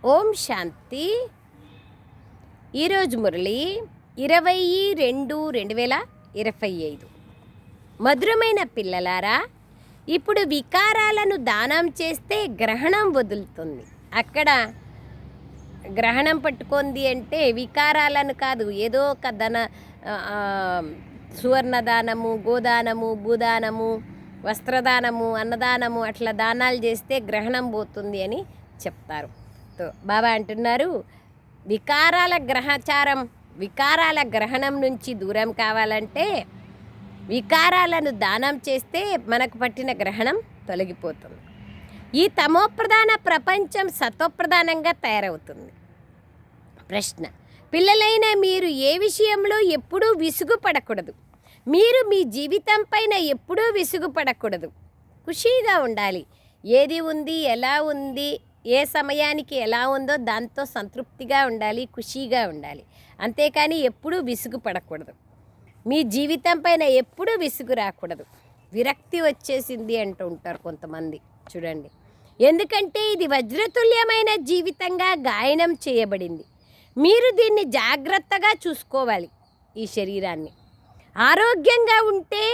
ఓం శాంతి. ఈరోజు మురళి 20/2/2025. మధురమైన పిల్లలారా, ఇప్పుడు వికారాలను దానం చేస్తే గ్రహణం వదులుతుంది. అక్కడ గ్రహణం పట్టుకుంది అంటే వికారాలను కాదు, ఏదో ఒక సువర్ణదానము, గోదానము, భూదానము, వస్త్రదానము, అన్నదానము అట్లా దానాలు చేస్తే గ్రహణం పోతుంది అని చెప్తారు. బాబా అంటున్నారు, వికారాల గ్రహణం నుంచి దూరం కావాలంటే వికారాలను దానం చేస్తే మనకు పట్టిన గ్రహణం తొలగిపోతుంది. ఈ తమోప్రధాన ప్రపంచం సతోప్రధానంగా తయారవుతుంది. ప్రశ్న: పిల్లలైన మీరు ఏ విషయంలో ఎప్పుడూ విసుగుపడకూడదు. మీరు మీ జీవితం పైన ఎప్పుడూ విసుగుపడకూడదు. ఖుషీగా ఉండాలి. ఏది ఉంది, ఎలా ఉంది, ఏ సమయానికి ఎలా ఉందో దాంతో సంతృప్తిగా ఉండాలి, ఖుషీగా ఉండాలి. అంతేకాని ఎప్పుడూ విసుగుపడకూడదు. మీ జీవితం పైన ఎప్పుడూ విసుగు రాకూడదు. విరక్తి వచ్చేసింది అంటూ ఉంటారు కొంతమంది, చూడండి. ఎందుకంటే ఇది వజ్రతుల్యమైన జీవితంగా గాయనం చేయబడింది. మీరు దీన్ని జాగ్రత్తగా చూసుకోవాలి. ఈ శరీరాన్ని ఆరోగ్యంగా ఉంటే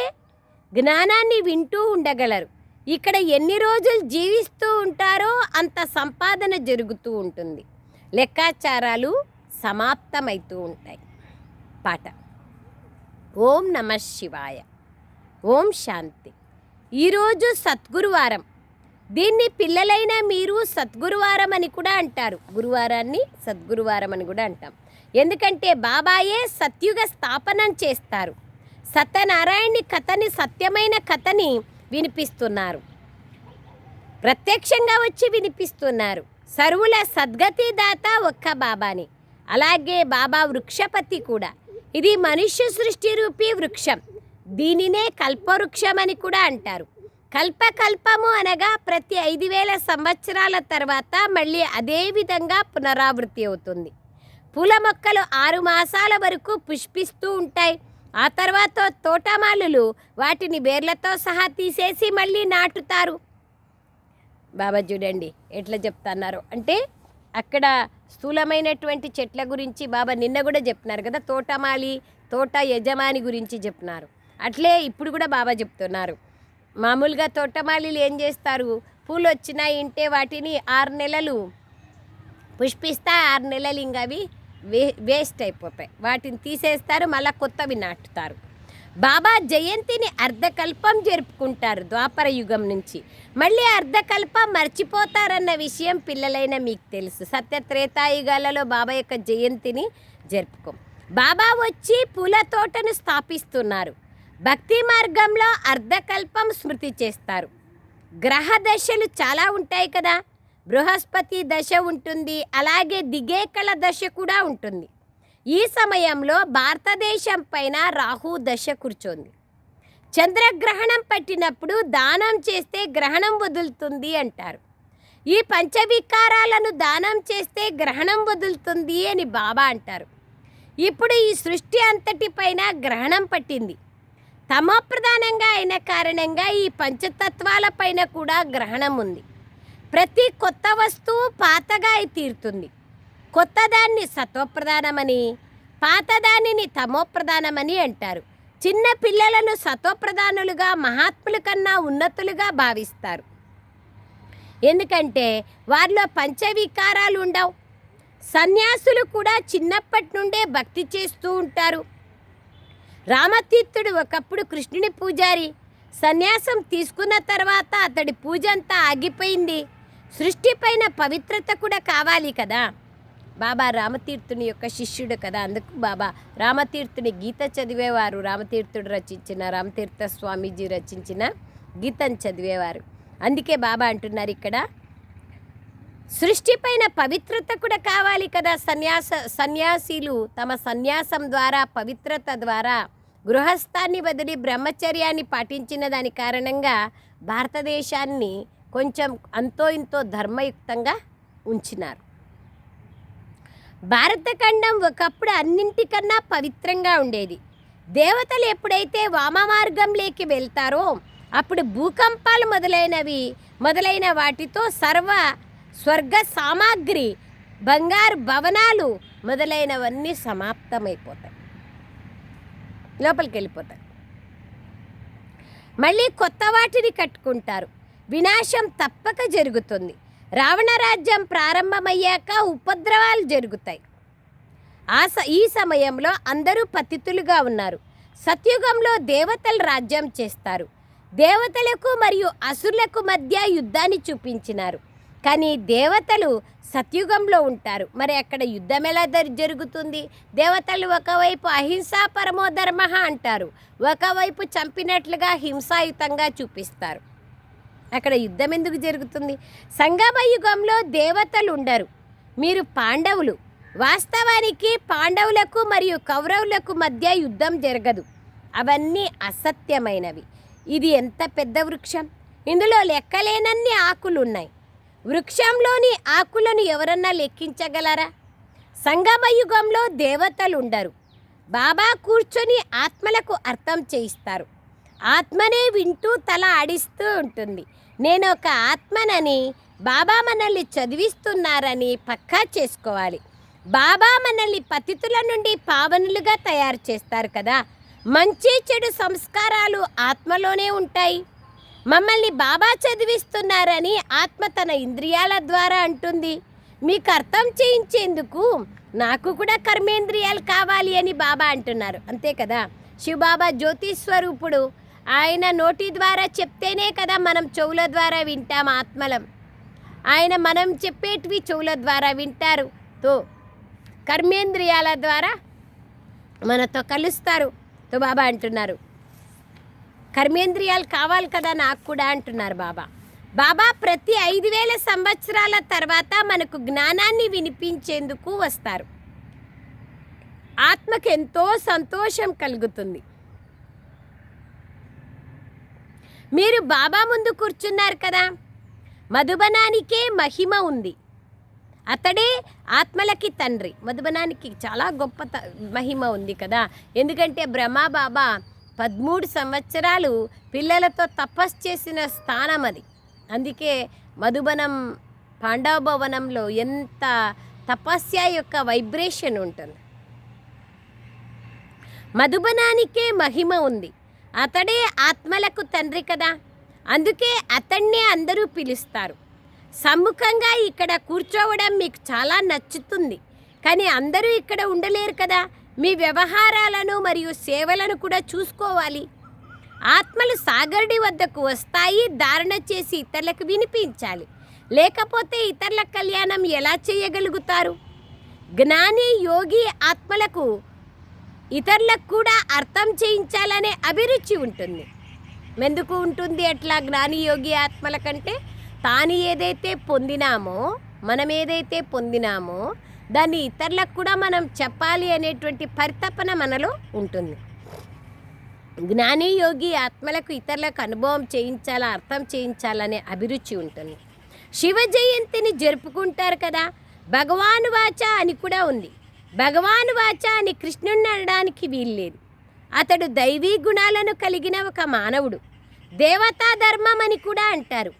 జ్ఞానాన్ని వింటూ ఉండగలరు. ఇక్కడ ఎన్ని రోజులు జీవిస్తూ ఉంటారో అంత సంపాదన జరుగుతూ ఉంటుంది. లెక్కాచారాలు సమాప్తమవుతూ ఉంటాయి. పాట: ఓం నమః శివాయ. ఓం శాంతి. ఈరోజు సద్గురువారం. దీన్ని పిల్లలైన మీరు సద్గురువారం అని కూడా అంటారు. గురువారాన్ని సద్గురువారం అని కూడా అంటాం. ఎందుకంటే బాబాయే సత్యుగ స్థాపనం చేస్తారు. సత్యనారాయణి కథని, సత్యమైన కథని వినిపిస్తున్నారు. ప్రత్యక్షంగా వచ్చి వినిపిస్తున్నారు. సర్వుల సద్గతి దాత ఒక్క బాబాని. అలాగే బాబా వృక్షపతి కూడా. ఇది మనుష్య సృష్టి రూపీ వృక్షం. దీనినే కల్పవృక్షం అని కూడా అంటారు. కల్పకల్పము అనగా ప్రతి 5,000 సంవత్సరాల తర్వాత మళ్ళీ అదే విధంగా పునరావృత్తి అవుతుంది. పూల మొక్కలు 6 మాసాల వరకు పుష్పిస్తూ ఉంటాయి. ఆ తర్వాత తోటమాలులు వాటిని వేర్లతో సహా తీసేసి మళ్ళీ నాటుతారు. బాబా చూడండి ఎట్లా చెప్తున్నారు అంటే, అక్కడ స్థూలమైనటువంటి చెట్ల గురించి బాబా నిన్న కూడా చెప్పినారు కదా, తోట యజమాని గురించి చెప్పినారు. అట్లే ఇప్పుడు కూడా బాబా చెప్తున్నారు. మామూలుగా తోటమాలీలు ఏం చేస్తారు, పూలు వచ్చినాయి అంటే వాటిని 6 నెలలు పుష్పిస్తా, 6 నెలలు ఇంకా అవి వేస్ట్ అయిపోతాయి. వాటిని తీసేస్తారు, మళ్ళీ కొత్తవి నాటుతారు. బాబా జయంతిని అర్ధకల్పం జరుపుకుంటారు. ద్వాపర యుగం నుంచి మళ్ళీ అర్ధకల్పం మర్చిపోతారన్న విషయం పిల్లలైన మీకు తెలుసు. సత్య త్రేతాయుగాలలో బాబా యొక్క జయంతిని జరుపుకోం. బాబా వచ్చి పూల తోటను స్థాపిస్తున్నారు. భక్తి మార్గంలో అర్ధకల్పం స్మృతి చేస్తారు. గ్రహ దశలు చాలా ఉంటాయి కదా. బృహస్పతి దశ ఉంటుంది, అలాగే దిగేకళ దశ కూడా ఉంటుంది. ఈ సమయంలో భారతదేశం పైన రాహు దశ కూర్చోంది. చంద్రగ్రహణం పట్టినప్పుడు దానం చేస్తే గ్రహణం వదులుతుంది అంటారు. ఈ పంచవికారాలను దానం చేస్తే గ్రహణం వదులుతుంది అని బాబా అంటారు. ఇప్పుడు ఈ సృష్టి అంతటి పైన గ్రహణం పట్టింది. తమోప్రధానంగా అయిన కారణంగా ఈ పంచతత్వాల పైన కూడా గ్రహణం ఉంది. ప్రతి కొత్త వస్తువు పాతగా అయి తీరుతుంది. కొత్తదాన్ని సతోప్రధానమని, పాతదానిని తమోప్రధానమని అంటారు. చిన్న పిల్లలను సతోప్రధానులుగా, మహాత్ముల కన్నా ఉన్నతులుగా భావిస్తారు. ఎందుకంటే వారిలో పంచవికారాలు ఉండవు. సన్యాసులు కూడా చిన్నప్పటి నుండే భక్తి చేస్తూ ఉంటారు. రామతీర్థుడు ఒకప్పుడు కృష్ణుని పూజారి. సన్యాసం తీసుకున్న తర్వాత అతడి పూజ అంతా ఆగిపోయింది. సృష్టి పైన పవిత్రత కూడా కావాలి కదా. బాబా రామతీర్థుని యొక్క శిష్యుడు కదా, అందుకు బాబా రామతీర్థుని గీత చదివేవారు. రామతీర్థుడు రచించిన, రామతీర్థ స్వామీజీ రచించిన గీతను చదివేవారు. అందుకే బాబా అంటున్నారు ఇక్కడ, సృష్టి పైన పవిత్రత కూడా కావాలి కదా. సన్యాసీలు తమ సన్యాసం ద్వారా, పవిత్రత ద్వారా గృహస్థాన్ని వదిలి బ్రహ్మచర్యాన్ని పాటించిన దాని కారణంగా భారతదేశాన్ని కొంచెం అంతో ఇంతో ధర్మయుక్తంగా ఉంచినారు. భారతఖండం ఒకప్పుడు అన్నింటికన్నా పవిత్రంగా ఉండేది. దేవతలు ఎప్పుడైతే వామ మార్గంలోకి వెళ్తారో అప్పుడు భూకంపాలు మొదలైన వాటితో స్వర్గ సామాగ్రి బంగారు భవనాలు మొదలైనవన్నీ సమాప్తమైపోతాయి, లోపలికి వెళ్ళిపోతాయి. మళ్ళీ కొత్త వాటిని కట్టుకుంటారు. వినాశం తప్పక జరుగుతుంది. రావణ రాజ్యం ప్రారంభమయ్యాక ఉపద్రవాలు జరుగుతాయి. ఈ సమయంలో అందరూ పతితులుగా ఉన్నారు. సత్యుగంలో దేవతలు రాజ్యం చేస్తారు. దేవతలకు మరియు అసురులకు మధ్య యుద్ధాన్ని చూపించినారు. కానీ దేవతలు సత్యుగంలో ఉంటారు. మరి అక్కడ యుద్ధం ఎలా జరుగుతుంది? దేవతలు ఒకవైపు అహింసా పరమో ధర్మ అంటారు, ఒకవైపు చంపినట్లుగా హింసాయుతంగా చూపిస్తారు. అక్కడ యుద్ధం ఎందుకు జరుగుతుంది? సంగమ యుగంలో దేవతలు ఉండరు. మీరు పాండవులు. వాస్తవానికి పాండవులకు మరియు కౌరవులకు మధ్య యుద్ధం జరగదు. అవన్నీ అసత్యమైనవి. ఇది ఎంత పెద్ద వృక్షం! ఇందులో లెక్కలేనన్ని ఆకులు ఉన్నాయి. వృక్షంలోని ఆకులను ఎవరన్నా లెక్కించగలరా? సంగమ యుగంలో దేవతలు ఉండరు. బాబా కూర్చొని ఆత్మలకు అర్థం చేయిస్తారు. ఆత్మనే వింటూ తల ఆడిస్తూ ఉంటుంది. నేను ఒక ఆత్మనని బాబా మనల్ని చదివిస్తున్నారని పక్కా చేసుకోవాలి. బాబా మనల్ని పతితుల నుండి పావనులుగా తయారు చేస్తారు కదా. మంచి చెడు సంస్కారాలు ఆత్మలోనే ఉంటాయి. మమ్మల్ని బాబా చదివిస్తున్నారని ఆత్మ తన ఇంద్రియాల ద్వారా అంటుంది. మీకు అర్థం చేయించేందుకు నాకు కూడా కర్మేంద్రియాలు కావాలి అని బాబా అంటున్నారు. అంతే కదా. శివబాబా జ్యోతి స్వరూపుడు. ఆయన నోటి ద్వారా చెప్తేనే కదా మనం చెవుల ద్వారా వింటాం ఆత్మలం. ఆయన మనం చెప్పేటివి చెవుల ద్వారా వింటారు. కర్మేంద్రియాల ద్వారా మనతో కలుస్తారు. బాబా అంటున్నారు కర్మేంద్రియాలు కావాలి కదా నాకు కూడా అంటున్నారు బాబా. బాబా ప్రతి 5000 సంవత్సరాల తర్వాత మనకు జ్ఞానాన్ని వినిపించేందుకు వస్తారు. ఆత్మకు ఎంతో సంతోషం కలుగుతుంది. మీరు బాబా ముందు కూర్చున్నారు కదా. మధుబనానికే మహిమ ఉంది. అతడే ఆత్మలకి తండ్రి. మధుబనానికి చాలా గొప్ప మహిమ ఉంది కదా. ఎందుకంటే బ్రహ్మ బాబా 13 సంవత్సరాలు పిల్లలతో తపస్సు చేసిన స్థానం అది. అందుకే మధుబనం పాండవ భవనంలో ఎంత తపస్య యొక్క వైబ్రేషన్ ఉంటుంది. మధుబనానికే మహిమ ఉంది. అతడే ఆత్మలకు తండ్రి కదా. అందుకే అతన్నే అందరూ పిలుస్తారు. సమ్ముఖంగా ఇక్కడ కూర్చోవడం మీకు చాలా నచ్చుతుంది. కానీ అందరూ ఇక్కడ ఉండలేరు కదా. మీ వ్యవహారాలను మరియు సేవలను కూడా చూసుకోవాలి. ఆత్మలు సాగరుడి వద్దకు వస్తాయి, ధారణ చేసి ఇతరులకు వినిపించాలి. లేకపోతే ఇతరుల కళ్యాణం ఎలా చేయగలుగుతారు? జ్ఞాని యోగి ఆత్మలకు ఇతరులకు కూడా అర్థం చేయించాలనే అభిరుచి ఉంటుంది. ఎందుకు ఉంటుంది అట్లా? జ్ఞాని యోగి ఆత్మల కంటే తాను ఏదైతే పొందినామో, మనం ఏదైతే పొందినామో దాన్ని ఇతరులకు కూడా మనం చెప్పాలి అనేటువంటి పరితపన మనలో ఉంటుంది. జ్ఞాని యోగి ఆత్మలకు ఇతరులకు అనుభవం చేయించాలా, అర్థం చేయించాలనే అభిరుచి ఉంటుంది. శివ జయంతిని జరుపుకుంటారు కదా. భగవాను వాచ అని కూడా ఉంది. భగవాను వాచ అని కృష్ణుడిని అనడానికి వీల్లేదు. అతడు దైవీ గుణాలను కలిగిన ఒక మానవుడు. దేవతా ధర్మం అని కూడా అంటారు.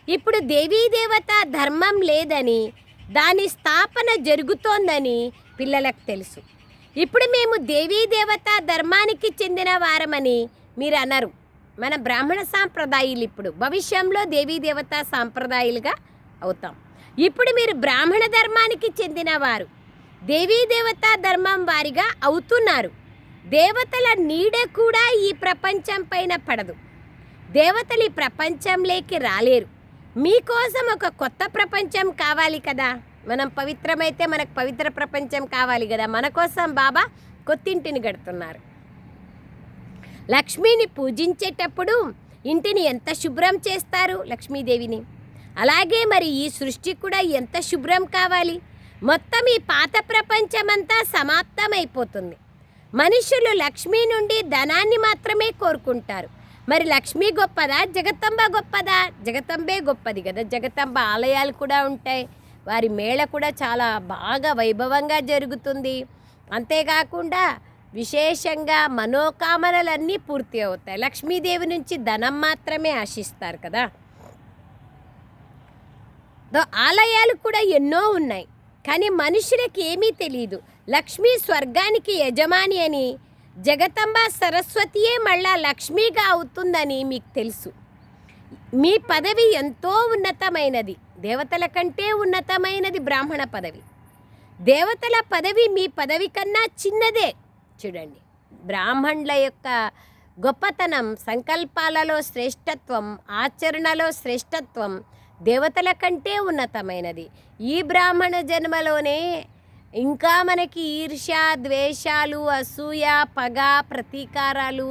ఇప్పుడు దేవీ దేవతా ధర్మం లేదని, దాని స్థాపన జరుగుతోందని పిల్లలకు తెలుసు. ఇప్పుడు మేము దేవీ దేవతా ధర్మానికి చెందిన వారమని మీరు అనరు. మన బ్రాహ్మణ సాంప్రదాయాలు ఇప్పుడు భవిష్యంలో దేవీ దేవతా సాంప్రదాయాలుగా అవుతాం. ఇప్పుడు మీరు బ్రాహ్మణ ధర్మానికి చెందిన వారు దేవీ దేవతా ధర్మం వారిగా అవుతున్నారు. దేవతల నీడ కూడా ఈ ప్రపంచం పైన పడదు. దేవతలు ఈ ప్రపంచంలోకి రాలేరు. మీకోసం ఒక కొత్త ప్రపంచం కావాలి కదా. మనం పవిత్రమైతే మనకు పవిత్ర ప్రపంచం కావాలి కదా. మన కోసం బాబా కొత్తింటిని కడుతున్నారు. లక్ష్మిని పూజించేటప్పుడు ఇంటిని ఎంత శుభ్రం చేస్తారు, లక్ష్మీదేవిని. అలాగే మరి ఈ సృష్టి కూడా ఎంత శుభ్రం కావాలి. మొత్తం ఈ పాత ప్రపంచమంతా సమాప్తమైపోతుంది. మనుషులు లక్ష్మి నుండి ధనాన్ని మాత్రమే కోరుకుంటారు. మరి లక్ష్మి గొప్పదా, జగతంబ గొప్పదా? జగతంబే గొప్పది కదా. జగతంబ ఆలయాలు కూడా ఉంటాయి. వారి మేళ కూడా చాలా బాగా వైభవంగా జరుగుతుంది. అంతేకాకుండా విశేషంగా మనోకామనలన్నీ పూర్తి అవుతాయి. లక్ష్మీదేవి నుంచి ధనం మాత్రమే ఆశిస్తారు కదా. ఆలయాలు కూడా ఎన్నో ఉన్నాయి. కానీ మనుషులకి ఏమీ తెలియదు. లక్ష్మీ స్వర్గానికి యజమాని అని, జగతంబ సరస్వతియే మళ్ళా లక్ష్మిగా అవుతుందని మీకు తెలుసు. మీ పదవి ఎంతో ఉన్నతమైనది, దేవతల కంటే ఉన్నతమైనది బ్రాహ్మణ పదవి. దేవతల పదవి మీ పదవి కన్నా చిన్నదే. చూడండి, బ్రాహ్మణుల యొక్క గొప్పతనం, సంకల్పాలలో శ్రేష్టత్వం, ఆచరణలో శ్రేష్టత్వం దేవతల కంటే ఉన్నతమైనది. ఈ బ్రాహ్మణ జన్మలోనే ఇంకా మనకి ఈర్ష్య, ద్వేషాలు, అసూయ, పగ, ప్రతీకారాలు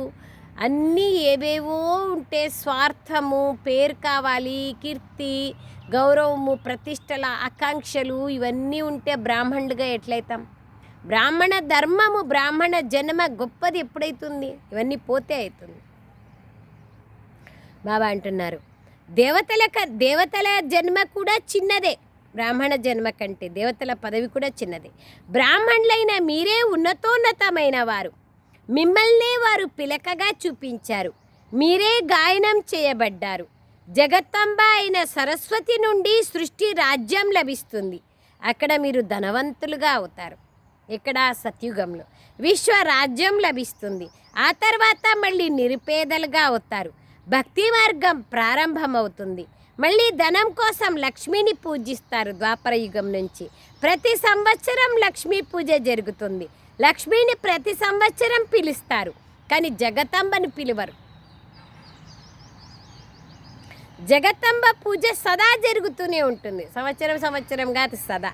అన్నీ ఏవేవో ఉంటే, స్వార్థము, పేరు కావాలి, కీర్తి, గౌరవము, ప్రతిష్టల ఆకాంక్షలు ఇవన్నీ ఉంటే బ్రాహ్మణుడిగా ఎట్లయితాం? బ్రాహ్మణ ధర్మము, బ్రాహ్మణ జన్మ గొప్పది ఎప్పుడైతుంది? ఇవన్నీ పోతే అవుతుంది. బాబా అంటున్నారు, దేవతల జన్మ కూడా చిన్నదే. బ్రాహ్మణ జన్మ కంటే దేవతల పదవి కూడా చిన్నదే. బ్రాహ్మణులైన మీరే ఉన్నతోన్నతమైన వారు. మిమ్మల్నే వారు పిలకగా చూపించారు. మీరే గాయనం చేయబడ్డారు. జగత్తంబ అయిన సరస్వతి నుండి సృష్టి రాజ్యం లభిస్తుంది. అక్కడ మీరు ధనవంతులుగా అవుతారు. ఇక్కడ సత్యుగంలో విశ్వ రాజ్యం లభిస్తుంది. ఆ తర్వాత మళ్ళీ నిరుపేదలుగా అవుతారు. భక్తి మార్గం ప్రారంభమవుతుంది. మళ్ళీ ధనం కోసం లక్ష్మిని పూజిస్తారు. ద్వాపర యుగం నుంచి ప్రతి సంవత్సరం లక్ష్మీ పూజ జరుగుతుంది. లక్ష్మిని ప్రతి సంవత్సరం పిలుస్తారు, కానీ జగతంబని పిలువరు. జగతంబ పూజ సదా జరుగుతూనే ఉంటుంది, సంవత్సరం కాదు, సదా.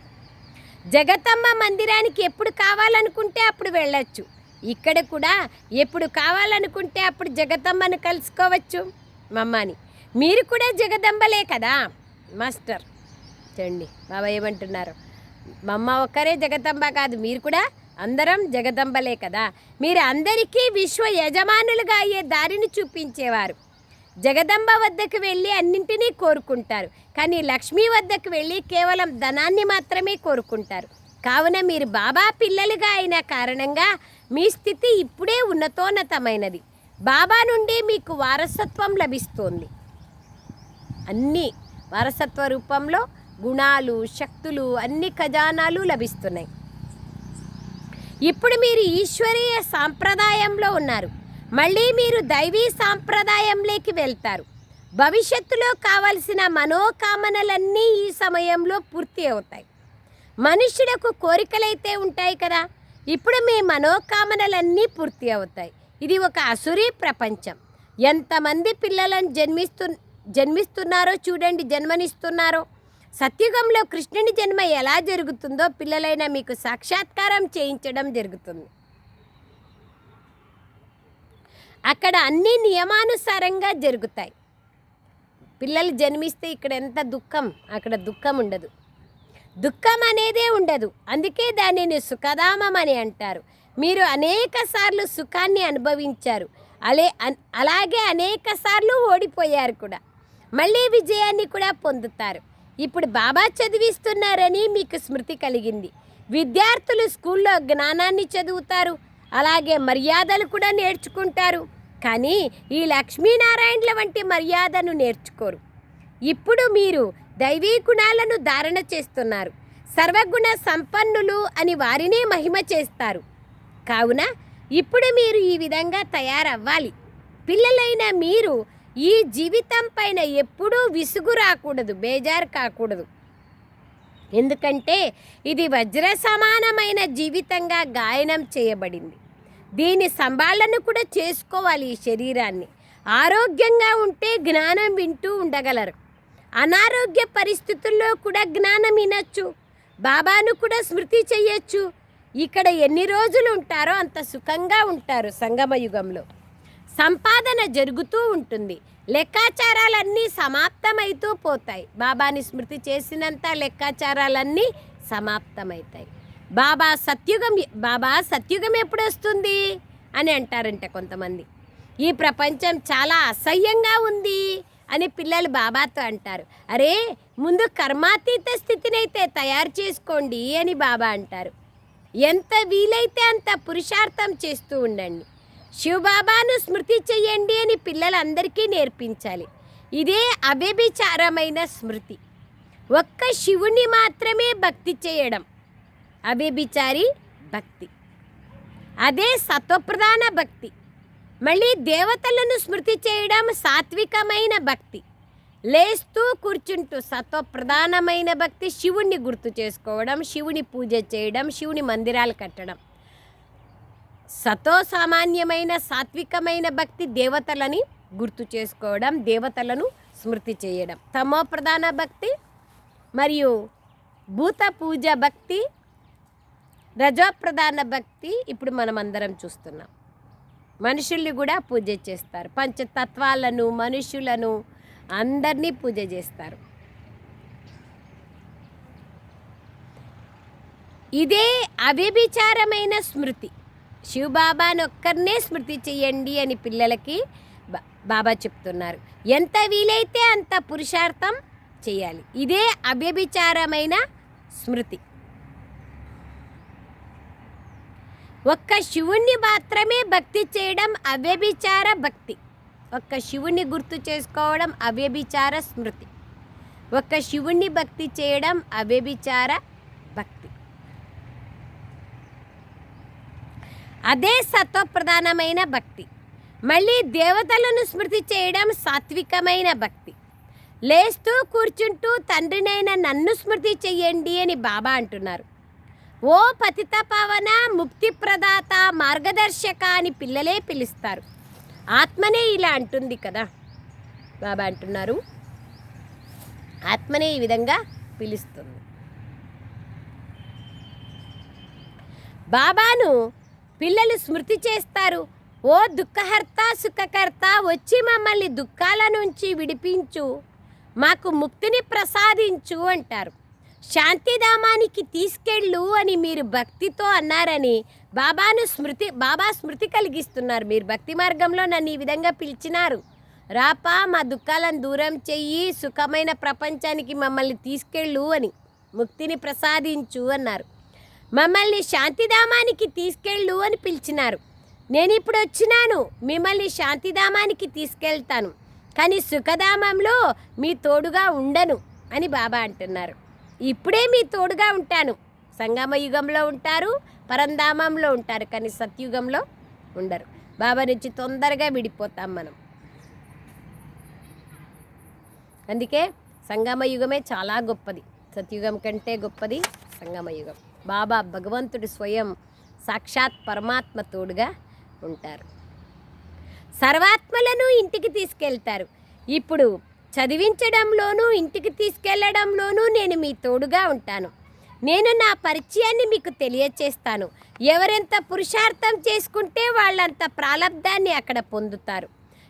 జగతంబ మందిరానికి ఎప్పుడు కావాలనుకుంటే అప్పుడు వెళ్ళచ్చు. ఇక్కడ కూడా ఎప్పుడు కావాలనుకుంటే అప్పుడు జగదంబను కలుసుకోవచ్చు. మమ్మని మీరు కూడా జగదంబలే కదా మాస్టర్. చూడండి బాబా ఏమంటున్నారు, మమ్మ ఒక్కరే జగదంబ కాదు, మీరు కూడా అందరం జగదంబలే కదా. మీరు అందరికీ విశ్వ యజమానులుగా అయ్యే దారిని చూపించేవారు. జగదంబ వద్దకు వెళ్ళి అన్నింటినీ కోరుకుంటారు, కానీ లక్ష్మీ వద్దకు వెళ్ళి కేవలం ధనాన్ని మాత్రమే కోరుకుంటారు. కావున మీరు బాబా పిల్లలుగా అయిన కారణంగా మీ స్థితి ఇప్పుడే ఉన్నతోన్నతమైనది. బాబా నుండి మీకు వారసత్వం లభిస్తోంది. అన్నీ వారసత్వ రూపంలో గుణాలు, శక్తులు, అన్ని ఖజానాలు లభిస్తున్నాయి. ఇప్పుడు మీరు ఈశ్వరీయ సాంప్రదాయంలో ఉన్నారు. మళ్ళీ మీరు దైవీ సాంప్రదాయంలోకి వెళ్తారు. భవిష్యత్తులో కావలసిన మనోకామనలన్నీ ఈ సమయంలో పూర్తి అవుతాయి. మనుష్యులకు కోరికలైతే ఉంటాయి కదా, ఇప్పుడు మీ మనోకామనలన్నీ పూర్తి అవుతాయి. ఇది ఒక అసురీ ప్రపంచం. ఎంతమంది పిల్లలను జన్మిస్తున్నారో చూడండి, జన్మనిస్తున్నారో. సత్యుగంలో కృష్ణుని జన్మ ఎలా జరుగుతుందో పిల్లలైన మీకు సాక్షాత్కారం చేయించడం జరుగుతుంది. అక్కడ అన్ని నియమానుసారంగా జరుగుతాయి. పిల్లలు జన్మిస్తే ఇక్కడ ఎంత దుఃఖం, అక్కడ దుఃఖం ఉండదు. దుఃఖం అనేదే ఉండదు. అందుకే దానిని సుఖధామం అని అంటారు. మీరు అనేక సార్లు సుఖాన్ని అనుభవించారు, అలాగే అనేక సార్లు ఓడిపోయారు కూడా. మళ్ళీ విజయాన్ని కూడా పొందుతారు. ఇప్పుడు బాబా చదివిస్తున్నారని మీకు స్మృతి కలిగింది. విద్యార్థులు స్కూల్లో జ్ఞానాన్ని చదువుతారు, అలాగే మర్యాదలు కూడా నేర్చుకుంటారు. కానీ ఈ లక్ష్మీనారాయణల వంటి మర్యాదను నేర్చుకోరు. ఇప్పుడు మీరు దైవీ గుణాలను ధారణ చేస్తున్నారు. సర్వగుణ సంపన్నులు అని వారినే మహిమ చేస్తారు. కావున ఇప్పుడు మీరు ఈ విధంగా తయారవ్వాలి. పిల్లలైన మీరు ఈ జీవితం పైన ఎప్పుడూ విసుగు రాకూడదు, బేజారు కాకూడదు. ఎందుకంటే ఇది వజ్ర సమానమైన జీవితంగా గాయనం చేయబడింది. దీని సంభాళన కూడా చేసుకోవాలి. ఈ శరీరాన్ని ఆరోగ్యంగా ఉంటే జ్ఞానం వింటూ ఉండగలరు. అనారోగ్య పరిస్థితుల్లో కూడా జ్ఞానం వినొచ్చు, బాబాను కూడా స్మృతి చెయ్యొచ్చు. ఇక్కడ ఎన్ని రోజులు ఉంటారో అంత సుఖంగా ఉంటారు. సంగమ యుగంలో సంపాదన జరుగుతూ ఉంటుంది. లెక్కాచారాలన్నీ సమాప్తమైతూ పోతాయి. బాబాని స్మృతి చేసినంత లెక్కాచారాలన్నీ సమాప్తమవుతాయి. బాబా సత్యుగం ఎప్పుడు వస్తుంది అని అంటారంట కొంతమంది. ఈ ప్రపంచం చాలా అసహ్యంగా ఉంది అని పిల్లలు బాబాతో అంటారు. అరే ముందు కర్మాతీత స్థితినైతే తయారు చేసుకోండి అని బాబా అంటారు. ఎంత వీలైతే అంత పురుషార్థం చేస్తూ ఉండండి. శివబాబాను స్మృతి చెయ్యండి అని పిల్లలందరికీ నేర్పించాలి. ఇదే అవ్యభిచారమైన స్మృతి. ఒక్క శివుని మాత్రమే భక్తి చేయడం. అవ్యభిచారి భక్తి. అదే సత్వప్రధాన భక్తి. మళ్ళీ దేవతలను స్మృతి చేయడం సాత్వికమైన భక్తి. లేస్తూ కూర్చుంటూ సత్వప్రధానమైన భక్తి, శివుణ్ణి గుర్తు చేసుకోవడం, శివుని పూజ చేయడం, శివుని మందిరాలు కట్టడం. సతో సామాన్యమైన సాత్వికమైన భక్తి దేవతలని గుర్తు చేసుకోవడం, దేవతలను స్మృతి చేయడం. తమో ప్రధాన భక్తి మరియు భూత పూజ భక్తి, రజోప్రధాన భక్తి ఇప్పుడు మనం అందరం చూస్తున్నాం. మనుషుల్ని కూడా పూజ చేస్తారు. పంచతత్వాలను, మనుషులను అందరినీ పూజ చేస్తారు. ఇదే అవ్యభిచారమైన స్మృతి. శివబాబాను ఒక్కరినే స్మృతి చెయ్యండి అని పిల్లలకి బాబా చెప్తున్నారు. ఎంత వీలైతే అంత పురుషార్థం చేయాలి. ఇదే అవ్యభిచారమైన స్మృతి. ఒక్క శివుణ్ణి మాత్రమే భక్తి చేయడం అవ్యభిచార భక్తి. ఒక్క శివుణ్ణి గుర్తు చేసుకోవడం అవ్యభిచార స్మృతి. ఒక్క శివుణ్ణి భక్తి చేయడం అవ్యభిచార భక్తి. అదే సత్వప్రధానమైన భక్తి. మళ్ళీ దేవతలను స్మృతి చేయడం సాత్వికమైన భక్తి. లేస్తూ కూర్చుంటూ తండ్రినైన నన్ను స్మృతి చెయ్యండి అని బాబా అంటున్నారు. ఓ పతిత పావన, ముక్తి ప్రదాత, మార్గదర్శక అని పిల్లలే పిలుస్తారు. ఆత్మనే ఇలా అంటుంది కదా. బాబా అంటున్నారు ఆత్మనే ఈ విధంగా పిలుస్తుంది. బాబాను పిల్లలు స్మృతి చేస్తారు. ఓ దుఃఖహర్త, సుఖకర్త, వచ్చి మమ్మల్ని దుఃఖాల నుంచి విడిపించు, మాకు ముక్తిని ప్రసాదించు అంటారు. శాంతిధామానికి తీసుకెళ్ళు అని మీరు భక్తితో అన్నారని బాబా స్మృతి కలిగిస్తున్నారు. మీరు భక్తి మార్గంలో నన్ను ఈ విధంగా పిలిచినారు, రాపా మా దుఃఖాలను దూరం చెయ్యి, సుఖమైన ప్రపంచానికి మమ్మల్ని తీసుకెళ్ళు అని, ముక్తిని ప్రసాదించు అన్నారు. మమ్మల్ని శాంతిధామానికి తీసుకెళ్ళు అని పిలిచినారు. నేను ఇప్పుడు వచ్చినాను, మిమ్మల్ని శాంతిధామానికి తీసుకెళ్తాను, కానీ సుఖధామంలో మీ తోడుగా ఉండను అని బాబా అంటున్నారు. ఇప్పుడే మీ తోడుగా ఉంటాను. సంగమ యుగంలో ఉంటారు, పరంధామంలో ఉంటారు, కానీ సత్యుగంలో ఉండరు. బాబా నుంచి తొందరగా విడిపోతాం మనం. అందుకే సంగమ యుగమే చాలా గొప్పది. సత్యుగం కంటే గొప్పది సంగమ యుగం. బాబా భగవంతుడు స్వయం సాక్షాత్ పరమాత్మ తోడుగా ఉంటారు. సర్వాత్మలను ఇంటికి తీసుకెళ్తారు. ఇప్పుడు చదివించడంలోనూ ఇంటికి తీసుకెళ్లడంలోనూ నేను మీ తోడుగా ఉంటాను. నేను నా పరిచయాన్ని మీకు తెలియచేస్తాను. ఎవరెంత పురుషార్థం చేసుకుంటే వాళ్ళంత ప్రాలబ్ధాన్ని అక్కడ పొందుతారు.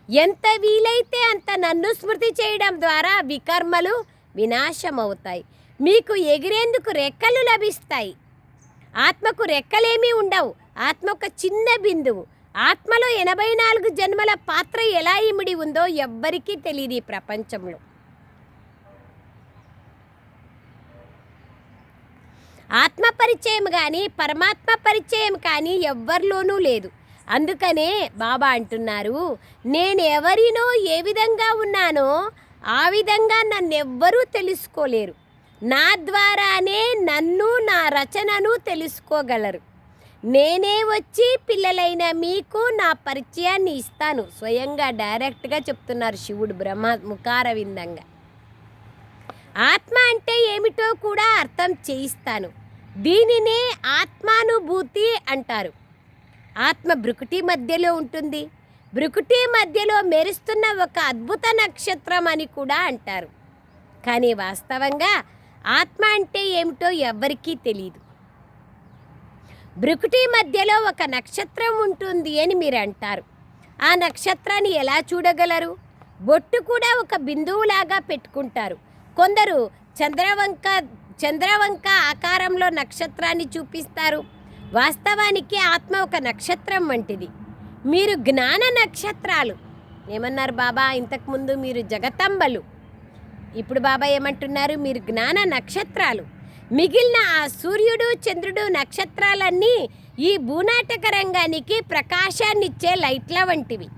ఎంత వీలైతే అంత నన్ను స్మృతి చేయడం ద్వారా వికర్మలు వినాశమవుతాయి. మీకు ఎగిరేందుకు రెక్కలు లభిస్తాయి. ఆత్మకు రెక్కలేమీ ఉండవు. ఆత్మ ఒక చిన్న బిందువు. ఆత్మలో 84 జన్మల పాత్ర ఎలా ఇమిడి ఉందో ఎవ్వరికీ తెలియదు ఈ ప్రపంచంలో. ఆత్మ పరిచయం కానీ పరమాత్మ పరిచయం కానీ ఎవ్వరిలోనూ లేదు. అందుకనే బాబా అంటున్నారు, నేను ఎవరినో ఏ విధంగా ఉన్నానో ఆ విధంగా నన్నెవ్వరూ తెలుసుకోలేరు. నా ద్వారానే నన్ను, నా రచనను తెలుసుకోగలరు. నేనే వచ్చి పిల్లలైన మీకు నా పరిచయాన్ని ఇస్తాను. స్వయంగా డైరెక్ట్గా చెప్తున్నారు శివుడు బ్రహ్మ ముఖారవిందంగా. ఆత్మ అంటే ఏమిటో కూడా అర్థం చేయిస్తాను. దీనినే ఆత్మానుభూతి అంటారు. ఆత్మ భృకుటి మధ్యలో ఉంటుంది. భృకుటి మధ్యలో మెరుస్తున్న ఒక అద్భుత నక్షత్రం అని కూడా అంటారు. కానీ వాస్తవంగా ఆత్మ అంటే ఏమిటో ఎవ్వరికీ తెలియదు. భృకుటి మధ్యలో ఒక నక్షత్రం ఉంటుంది అని మీరు అంటారు. ఆ నక్షత్రాన్ని ఎలా చూడగలరు? బొట్టు కూడా ఒక బిందువులాగా పెట్టుకుంటారు. కొందరు చంద్రవంక ఆకారంలో నక్షత్రాన్ని చూపిస్తారు. వాస్తవానికి ఆత్మ ఒక నక్షత్రం వంటిది. మీరు జ్ఞాన నక్షత్రాలు. ఏమన్నారు బాబా? ఇంతకుముందు మీరు జగతంబలు. ఇప్పుడు బాబా ఏమంటున్నారు? మీరు జ్ఞాన నక్షత్రాలు. మిగిలిన ఆ సూర్యుడు, చంద్రుడు, నక్షత్రాలన్నీ ఈ భూనాటక రంగానికి ప్రకాశాన్నిచ్చే లైట్ల వంటివి.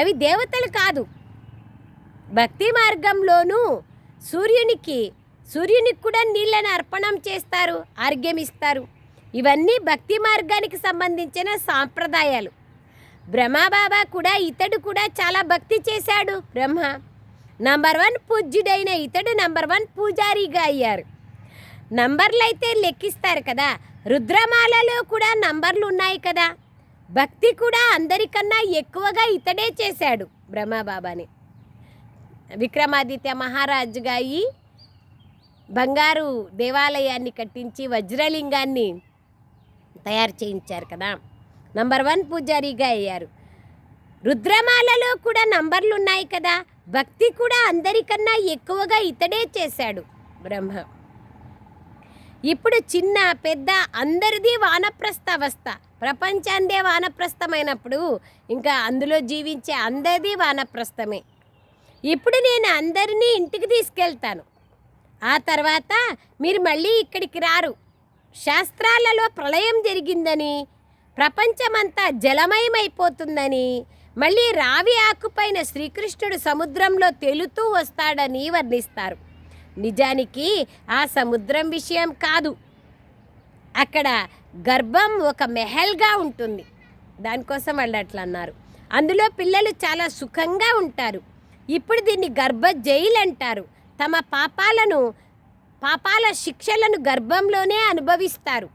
అవి దేవతలు కాదు. భక్తి మార్గంలోనూ సూర్యునికి సూర్యునికి కూడా నీళ్ళని అర్పణం చేస్తారు, ఆర్ఘ్యం ఇస్తారు. ఇవన్నీ భక్తి మార్గానికి సంబంధించిన సాంప్రదాయాలు. బ్రహ్మబాబా కూడా ఇతడు కూడా చాలా భక్తి చేశాడు. బ్రహ్మ నంబర్ 1 పూజ్యుడైన ఇతడు నంబర్ 1 పూజారిగా అయ్యారు. నంబర్లు అయితే లెక్కిస్తారు కదా, రుద్రమాలలో కూడా నంబర్లు ఉన్నాయి కదా. భక్తి కూడా అందరికన్నా ఎక్కువగా ఇతడే చేశాడు బ్రహ్మబాబాని. విక్రమాదిత్య మహారాజుగా ఈ బంగారు దేవాలయాన్ని కట్టించి వజ్రలింగాన్ని తయారు చేయించారు కదా. నంబర్ 1 పూజారిగా అయ్యారు. రుద్రమాలలో కూడా నంబర్లు ఉన్నాయి కదా. భక్తి కూడా అందరికన్నా ఎక్కువగా ఇతడే చేశాడు బ్రహ్మ. ఇప్పుడు చిన్న పెద్ద అందరిది వానప్రస్థ అవస్థ. ప్రపంచాందే వానప్రస్థమైనప్పుడు ఇంకా అందులో జీవించే అందరిది వానప్రస్థమే. ఇప్పుడు నేను అందరినీ ఇంటికి తీసుకెళ్తాను. ఆ తర్వాత మీరు మళ్ళీ ఇక్కడికి రారు. శాస్త్రాలలో ప్రళయం జరిగిందని, ప్రపంచమంతా జలమయమైపోతుందని, మళ్ళీ రావి ఆకుపైన శ్రీకృష్ణుడు సముద్రంలో తేలుతూ వస్తాడని వర్ణిస్తారు. నిజానికి ఆ సముద్రం విషయం కాదు. అక్కడ గర్భం ఒక మెహల్గా ఉంటుంది. దానికోసం వాళ్ళు అట్లా అన్నారు. అందులో పిల్లలు చాలా సుఖంగా ఉంటారు. ఇప్పుడు దీన్ని గర్భ జైలు అంటారు. తమ పాపాల శిక్షలను గర్భంలోనే అనుభవిస్తారు.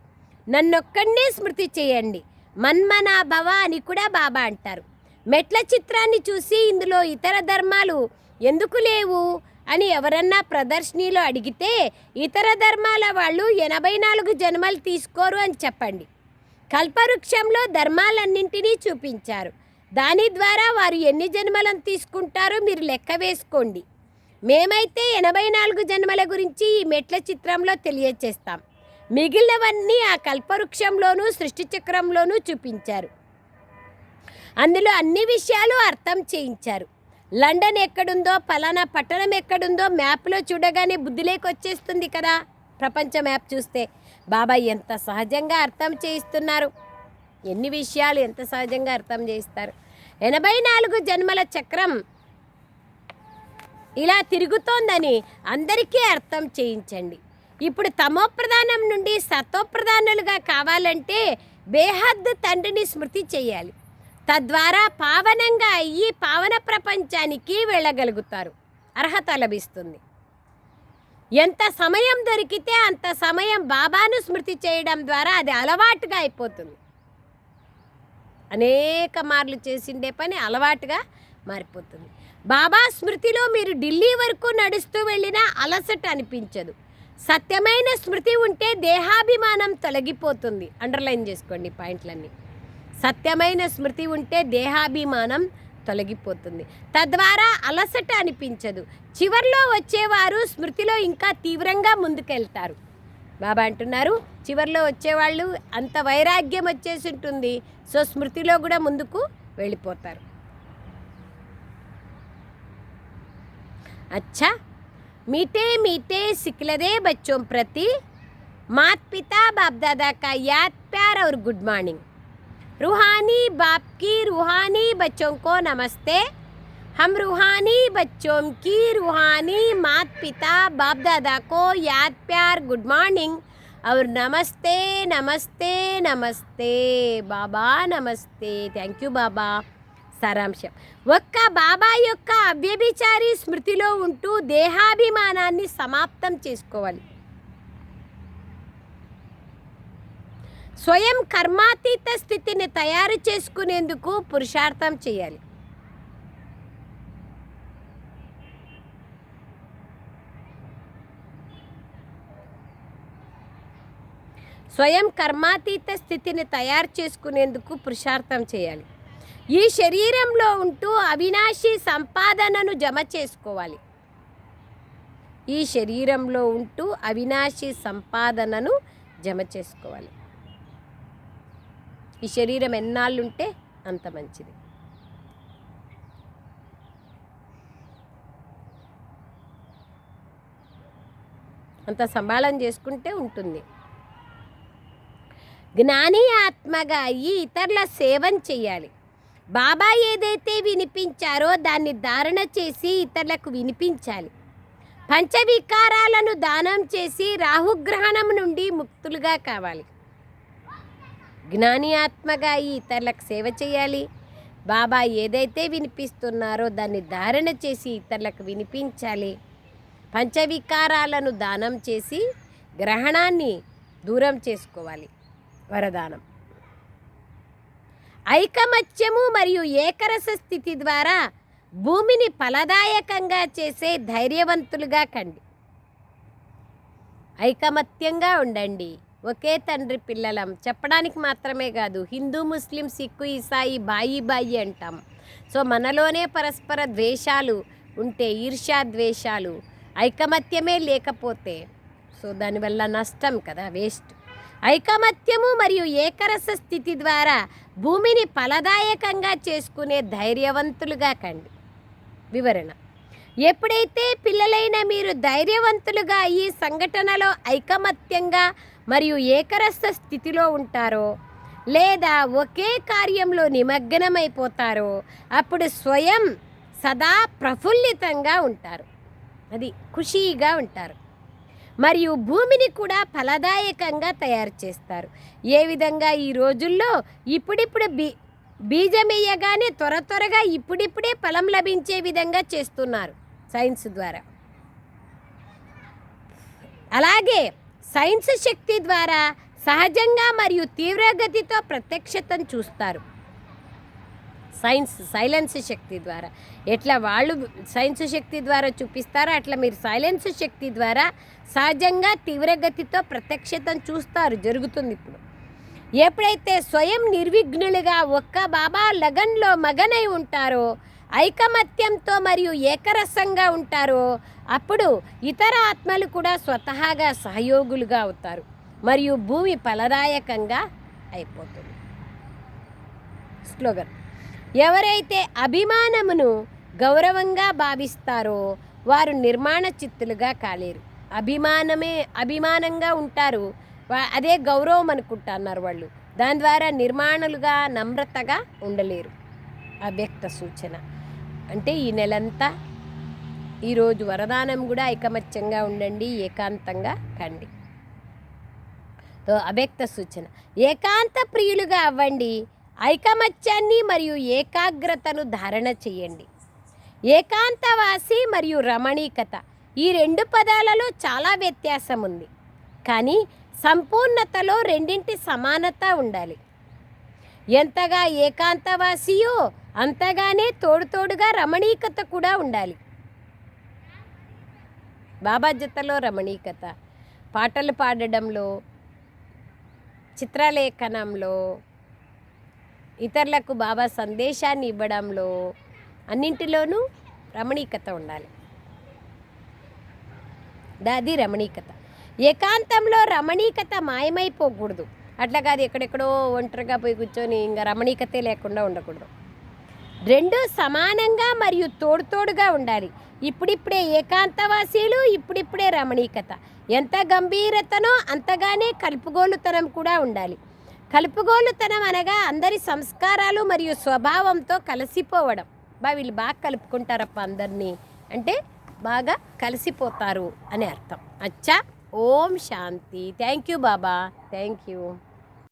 నన్నొక్కడినే స్మృతి చేయండి, మన్మనాభవ అని కూడా బాబా అంటారు. మెట్ల చిత్రాన్ని చూసి ఇందులో ఇతర ధర్మాలు ఎందుకు లేవు అని ఎవరన్నా ప్రదర్శనలో అడిగితే ఇతర ధర్మాల వాళ్ళు 84 జన్మలు తీసుకోరు అని చెప్పండి. కల్పవృక్షంలో ధర్మాలన్నింటినీ చూపించారు. దాని ద్వారా వారు ఎన్ని జన్మలను తీసుకుంటారో మీరు లెక్క వేసుకోండి. మేమైతే 84 జన్మల గురించి ఈ మెట్ల చిత్రంలో తెలియచేస్తాం. మిగిలినవన్నీ ఆ కల్పవృక్షంలోనూ సృష్టి చక్రంలోనూ చూపించారు. అందులో అన్ని విషయాలు అర్థం చేయించారు. లండన్ ఎక్కడుందో, పలానా పట్టణం ఎక్కడుందో మ్యాప్లో చూడగానే బుద్ధిలోకి వచ్చేస్తుంది కదా. ప్రపంచ మ్యాప్ చూస్తే బాబా ఎంత సహజంగా అర్థం చేయిస్తున్నారు. ఎన్ని విషయాలు ఎంత సహజంగా అర్థం చేయిస్తారు. 84 జన్మల చక్రం ఇలా తిరుగుతోందని అందరికీ అర్థం చేయించండి. ఇప్పుడు తమోప్రధానం నుండి సతోప్రధానులుగా కావాలంటే బేహద్దు తండ్రిని స్మృతి చేయాలి. తద్వారా పావనంగా అయ్యి పావన ప్రపంచానికి వెళ్ళగలుగుతారు. అర్హత లభిస్తుంది. ఎంత సమయం దొరికితే అంత సమయం బాబాను స్మృతి చేయడం ద్వారా అది అలవాటుగా అయిపోతుంది. అనేక మార్లు చేసిండే పని అలవాటుగా మారిపోతుంది. బాబా స్మృతిలో మీరు ఢిల్లీ వరకు నడుస్తూ వెళ్ళినా అలసట అనిపించదు. సత్యమైన స్మృతి ఉంటే దేహాభిమానం తొలగిపోతుంది. అండర్లైన్ చేసుకోండి పాయింట్లన్నీ. సత్యమైన స్మృతి ఉంటే దేహాభిమానం తొలగిపోతుంది. తద్వారా అలసట అనిపించదు. చివర్లో వచ్చేవారు స్మృతిలో ఇంకా తీవ్రంగా ముందుకెళ్తారు. బాబా అంటున్నారు, చివర్లో వచ్చేవాళ్ళు అంత వైరాగ్యం వచ్చేసి ఉంటుంది. సో స్మృతిలో కూడా ముందుకు వెళ్ళిపోతారు. अच्छा, मीठे मीठे सिखलदे बच्चों प्रति माता पिता बाप दादा का याद प्यार और गुड मॉर्निंग. रूहानी बाप की रूहानी बच्चों को नमस्ते. हम रूहानी बच्चों की रूहानी माता पिता बाप दादा को याद प्यार गुड मॉर्निंग और नमस्ते नमस्ते नमस्ते बाबा नमस्ते. థ్యాంక్ యూ బాబా. సారాంశం, ఒక్క బాబా యొక్క అవ్యభిచారి స్మృతిలో ఉంటూ దేహాభిమానాన్ని సమాప్తం చేసుకోవాలి. స్వయం కర్మాతీత స్థితిని తయారు చేసుకునేందుకు పురుషార్థం చేయాలి. స్వయం కర్మాతీత స్థితిని తయారు చేసుకునేందుకు పురుషార్థం చేయాలి. ఈ శరీరంలో ఉంటూ అవినాశి సంపాదనను జమ చేసుకోవాలి. ఈ శరీరంలో ఉంటూ అవినాశి సంపాదనను జమ చేసుకోవాలి. ఈ శరీరం ఎన్నాళ్ళుంటే అంత మంచిది. అంత సంభాళన చేసుకుంటే ఉంటుంది. జ్ఞాని ఆత్మగా అయ్యి ఇతరుల సేవం చేయాలి. బాబా ఏదైతే వినిపించారో దాన్ని ధారణ చేసి ఇతరులకు వినిపించాలి. పంచవికారాలను దానం చేసి రాహుగ్రహణం నుండి ముక్తులుగా కావాలి. జ్ఞాని ఆత్మగా ఈ ఇతరులకు సేవ చేయాలి. బాబా ఏదైతే వినిపిస్తున్నారో దాన్ని ధారణ చేసి ఇతరులకు వినిపించాలి. పంచవికారాలను దానం చేసి గ్రహణాన్ని దూరం చేసుకోవాలి. వరదానం. ఐకమత్యము మరియు ఏకరస స్థితి ద్వారా భూమిని ఫలదాయకంగా చేసే ధైర్యవంతులుగా కండి. ఐకమత్యంగా ఉండండి. ఒకే తండ్రి పిల్లలం చెప్పడానికి మాత్రమే కాదు, హిందూ ముస్లిం సిక్కు ఈసాయి బాయి బాయి అంటాం. సో మనలోనే పరస్పర ద్వేషాలు ఉంటే, ఈర్ష్యా ద్వేషాలు, ఐకమత్యమే లేకపోతే సో దానివల్ల నష్టం కదా, వేస్ట్. ఐకమత్యము మరియు ఏకరస స్థితి ద్వారా భూమిని ఫలదాయకంగా చేసుకునే ధైర్యవంతులుగా కండి. వివరణ. ఎప్పుడైతే పిల్లలైన మీరు ధైర్యవంతులుగా ఈ సంఘటనలో ఐకమత్యంగా మరియు ఏకరస స్థితిలో ఉంటారో లేదా ఒకే కార్యంలో నిమగ్నమైపోతారో అప్పుడు స్వయం సదా ప్రఫుల్లితంగా ఉంటారు. అది ఖుషీగా ఉంటారు. మరియు భూమిని కూడా ఫలదాయకంగా తయారు చేస్తారు. ఏ విధంగా ఈ రోజుల్లో ఇప్పుడిప్పుడు బీజం వేయగానే త్వరగా ఇప్పుడిప్పుడే ఫలం లభించే విధంగా చేస్తున్నారు సైన్స్ ద్వారా. అలాగే సైన్స్ శక్తి ద్వారా సహజంగా మరియు తీవ్రగతితో ప్రత్యక్షతను చూస్తారు. సైలెన్స్ శక్తి ద్వారా ఎట్లా వాళ్ళు సైన్స్ శక్తి ద్వారా చూపిస్తారో అట్లా మీరు సైలెన్స్ శక్తి ద్వారా సహజంగా తీవ్రగతితో ప్రత్యక్షతను చూస్తారు. జరుగుతుంది ఇప్పుడు. ఎప్పుడైతే స్వయం నిర్విఘ్నులుగా ఒక్క బాబా లగన్లో మగనై ఉంటారో, ఐకమత్యంతో మరియు ఏకరసంగా ఉంటారో అప్పుడు ఇతర ఆత్మలు కూడా స్వతహాగా సహయోగులుగా అవుతారు మరియు భూమి ఫలదాయకంగా అయిపోతుంది. స్లోగన్. ఎవరైతే అభిమానమును గౌరవంగా భావిస్తారో వారు నిర్మాణ చిత్తులుగా కాలేరు. అభిమానంగా ఉంటారు, అదే గౌరవం అనుకుంటున్నారు వాళ్ళు. దాని ద్వారా నిర్మాణులుగా నమ్రతగా ఉండలేరు. అవ్యక్త సూచన అంటే ఈ నెలంతా ఈరోజు వరదానం కూడా ఐకమత్యంగా ఉండండి, ఏకాంతంగా కండి. అవ్యక్త సూచన. ఏకాంత ప్రియులుగా అవ్వండి. ఐకమత్యాన్ని మరియు ఏకాగ్రతను ధారణ చేయండి. ఏకాంతవాసి మరియు రమణీకత ఈ రెండు పదాలలో చాలా వ్యత్యాసం ఉంది, కానీ సంపూర్ణతలో రెండింటి సమానత ఉండాలి. ఎంతగా ఏకాంతవాసియో అంతగానే తోడుగా రమణీకత కూడా ఉండాలి. బాబా జతలో రమణీకత పాటలు పాడడంలో, చిత్రలేఖనంలో, ఇతరులకు బాబా సందేశాన్ని ఇవ్వడంలో అన్నింటిలోనూ రమణీకత ఉండాలి. అది రమణీకత. ఏకాంతంలో రమణీకత మాయమైపోకూడదు. అట్లా కాదు ఎక్కడెక్కడో ఒంటరిగా పోయి కూర్చొని ఇంకా రమణీకతే లేకుండా ఉండకూడదు. రెండు సమానంగా మరియు తోడుగా ఉండాలి. ఇప్పుడిప్పుడే ఏకాంతవాసీలు, ఇప్పుడిప్పుడే రమణీకత. ఎంత గంభీరతనో అంతగానే కలుపుగోలుతనం కూడా ఉండాలి. కలుపుగోలుతనం అనగా అందరి సంస్కారాలు మరియు స్వభావంతో కలిసిపోవడం. వీళ్ళు బాగా కలుపుకుంటారప్ప అందరినీ అంటే బాగా కలిసిపోతారు అని అర్థం. అచ్చా. ఓం శాంతి. థ్యాంక్ యూ బాబా. Thank you.